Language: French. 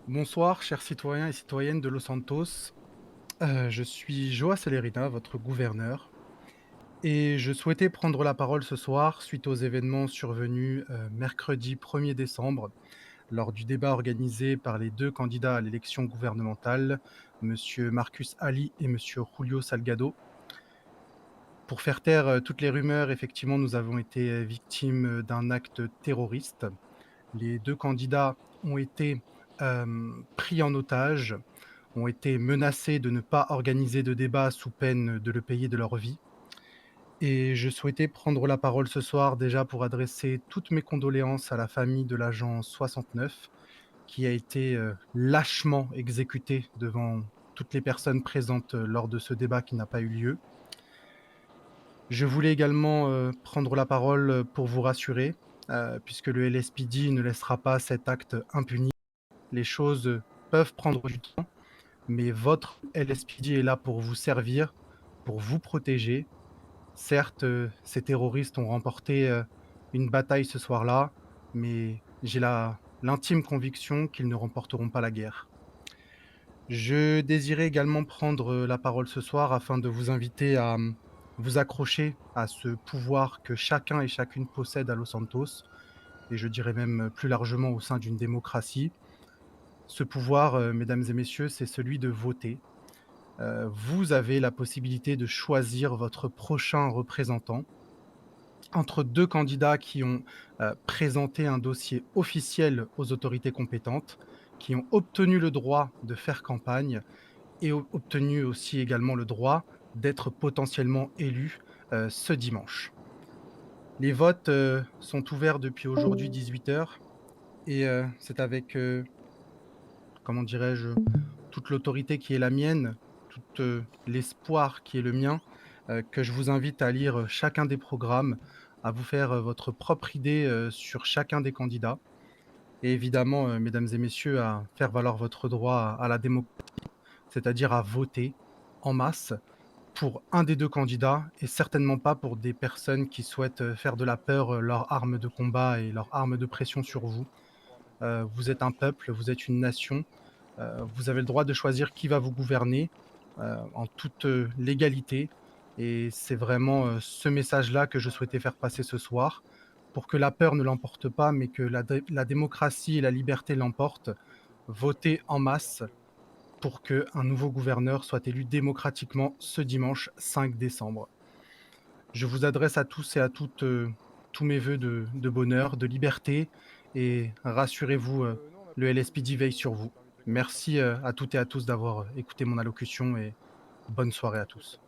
Bonsoir, chers citoyens et citoyennes de Los Santos. Je suis Joa Celerina, votre gouverneur, et je souhaitais prendre la parole ce soir suite aux événements survenus mercredi 1er décembre lors du débat organisé par les deux candidats à l'élection gouvernementale, Monsieur Marcus Ali et Monsieur Julio Salgado. Pour faire taire toutes les rumeurs, effectivement, nous avons été victimes d'un acte terroriste. Les deux candidats ont été pris en otage, ont été menacés de ne pas organiser de débat sous peine de le payer de leur vie. Et je souhaitais prendre la parole ce soir déjà pour adresser toutes mes condoléances à la famille de l'agent 69 qui a été lâchement exécuté devant toutes les personnes présentes lors de ce débat qui n'a pas eu lieu. Je voulais également prendre la parole pour vous rassurer, puisque le LSPD ne laissera pas cet acte impuni. Les choses peuvent prendre du temps, mais votre LSPD est là pour vous servir, pour vous protéger. Certes, ces terroristes ont remporté, une bataille ce soir-là, mais j'ai l'intime conviction qu'ils ne remporteront pas la guerre. Je désirais également prendre, la parole ce soir afin de vous inviter à, vous accrocher à ce pouvoir que chacun et chacune possède à Los Santos et je dirais même, plus largement au sein d'une démocratie. Ce pouvoir, mesdames et messieurs, c'est celui de voter. Vous avez la possibilité de choisir votre prochain représentant entre 2 candidats qui ont, présenté un dossier officiel aux autorités compétentes, qui ont obtenu le droit de faire campagne et obtenu aussi également le droit d'être potentiellement élus, ce dimanche. Les votes, sont ouverts depuis aujourd'hui 18 h et c'est avec, comment dirais-je? Toute l'autorité qui est la mienne, tout, l'espoir qui est le mien, que je vous invite à lire, chacun des programmes, à vous faire, votre propre idée, sur chacun des candidats et évidemment, mesdames et messieurs, à faire valoir votre droit à la démocratie, c'est-à-dire à voter en masse pour un des 2 candidats et certainement pas pour des personnes qui souhaitent, faire de la peur, leur arme de combat et leur arme de pression sur vous. Vous êtes un peuple, vous êtes une nation. Vous avez le droit de choisir qui va vous gouverner, en toute, légalité et c'est vraiment, ce message-là que je souhaitais faire passer ce soir pour que la peur ne l'emporte pas, mais que la démocratie et la liberté l'emportent. Votez en masse pour qu'un nouveau gouverneur soit élu démocratiquement ce dimanche 5 décembre. Je vous adresse à tous et à toutes, tous mes vœux de bonheur, de liberté et rassurez-vous, le LSPD veille sur vous. Merci, à toutes et à tous d'avoir, écouté mon allocution et bonne soirée à tous.